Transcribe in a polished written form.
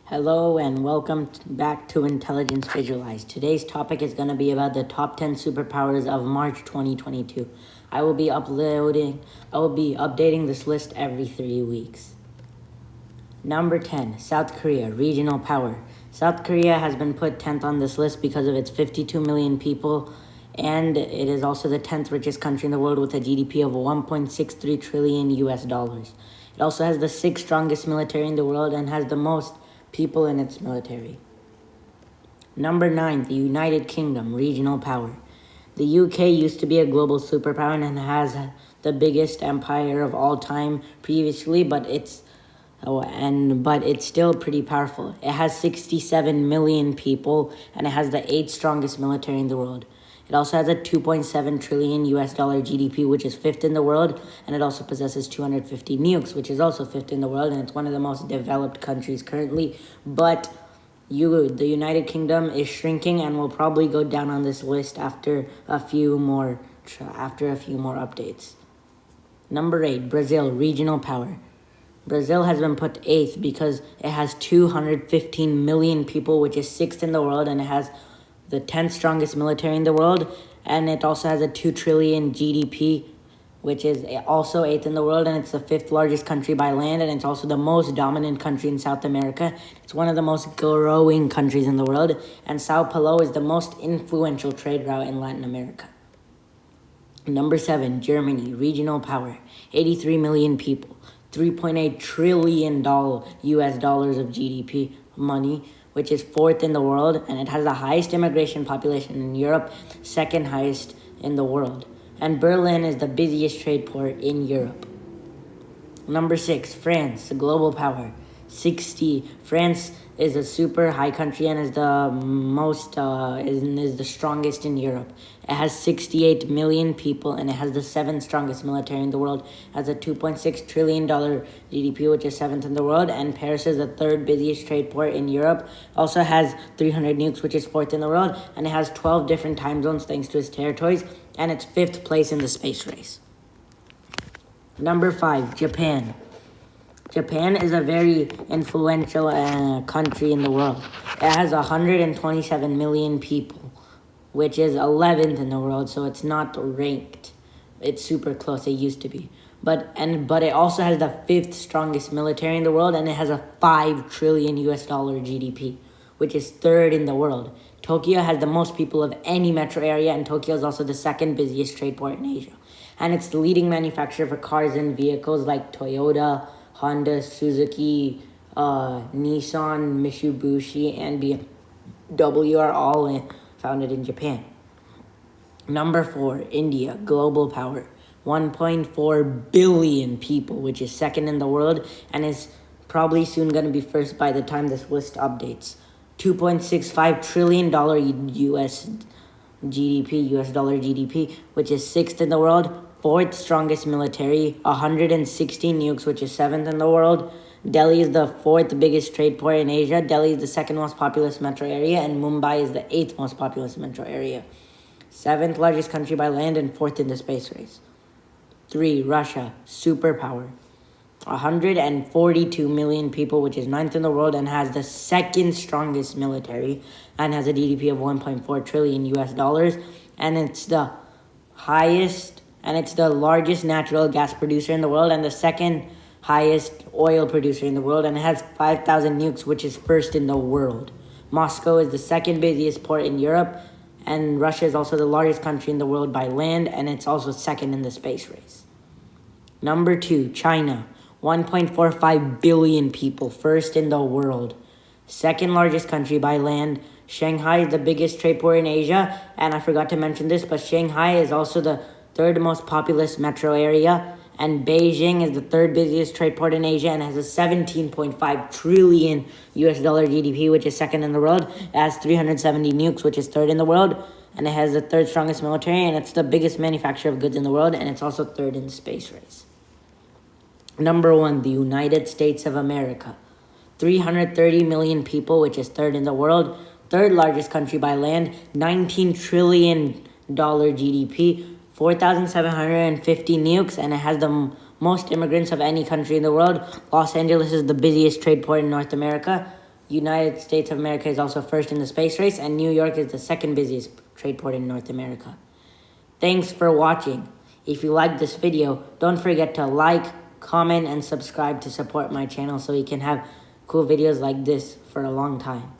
Hello and welcome back to Intelligence Visualized. Today's topic is going to be about the top 10 superpowers of March 2022. I will be updating this list every 3 weeks. Number 10, South Korea, regional power. South Korea has been put 10th on this list because of its 52 million people, and it is also the 10th richest country in the world with a GDP of 1.63 trillion US dollars. It also has the 6th strongest military in the world and has the most people in its military. Number 9, the United Kingdom, regional power. The UK used to be a global superpower and has the biggest empire of all time previously, but it's still pretty powerful. It has 67 million people and it has the 8th strongest military in the world. It also has a 2.7 trillion US dollar GDP, which is 5th in the world, and it also possesses 250 nukes, which is also 5th in the world, and it's one of the most developed countries currently. But the United Kingdom is shrinking and will probably go down on this list after a few more updates. Number 8, Brazil, regional power. Brazil has been put 8th because it has 215 million people, which is 6th in the world, and it has the 10th strongest military in the world, and it also has a 2 trillion GDP, which is also 8th in the world, and it's the 5th largest country by land, and it's also the most dominant country in South America. It's one of the most growing countries in the world, and Sao Paulo is the most influential trade route in Latin America. Number 7, Germany, regional power, 83 million people, $3.8 trillion US dollars of GDP money, which is 4th in the world, and it has the highest immigration population in Europe, 2nd highest in the world. And Berlin is the busiest trade port in Europe. Number 6, France, the global power. France is a super high country and is the strongest in Europe. It has 68 million people and it has the 7th strongest military in the world. It has a $2.6 trillion GDP, which is 7th in the world, and Paris is the 3rd busiest trade port in Europe. Also has 300 nukes, which is 4th in the world, and it has 12 different time zones thanks to its territories, and it's 5th place in the space race. Number 5, Japan. Japan is a very influential country in the world. It has 127 million people, which is 11th in the world, so it's not ranked. It's super close. It used to be. But it also has the 5th strongest military in the world, and it has a 5 trillion US dollar GDP, which is 3rd in the world. Tokyo has the most people of any metro area, and Tokyo is also the 2nd busiest trade port in Asia. And it's the leading manufacturer for cars and vehicles like Toyota, Honda, Suzuki, Nissan, Mitsubishi, and BMW are all founded in Japan. Number 4, India, global power. 1.4 billion people, which is 2nd in the world, and is probably soon going to be 1st by the time this list updates. $2.65 trillion US dollar GDP, which is 6th in the world. 4th strongest military, 116 nukes, which is 7th in the world. Delhi is the 4th biggest trade port in Asia. Delhi is the 2nd most populous metro area, and Mumbai is the 8th most populous metro area. 7th largest country by land and 4th in the space race. 3, Russia, superpower. 142 million people, which is 9th in the world, and has the 2nd strongest military, and has a GDP of 1.4 trillion US dollars, and it's the largest natural gas producer in the world and the 2nd highest oil producer in the world, and it has 5,000 nukes, which is 1st in the world. Moscow is the 2nd busiest port in Europe, and Russia is also the largest country in the world by land, and it's also 2nd in the space race. Number 2, China. 1.45 billion people, 1st in the world. 2nd largest country by land. Shanghai is the biggest trade port in Asia, and I forgot to mention this, but Shanghai is also the 3rd most populous metro area, and Beijing is the 3rd busiest trade port in Asia and has a 17.5 trillion US dollar GDP, which is 2nd in the world. It has 370 nukes, which is 3rd in the world, and it has the 3rd strongest military, and it's the biggest manufacturer of goods in the world, and it's also 3rd in the space race. Number 1, the United States of America. 330 million people, which is 3rd in the world. 3rd largest country by land, $19 trillion GDP, 4,750 nukes, and it has the most immigrants of any country in the world. Los Angeles is the busiest trade port in North America. United States of America is also first in the space race, and New York is the second busiest trade port in North America. Thanks for watching. If you liked this video, don't forget to like, comment, and subscribe to support my channel so we can have cool videos like this for a long time.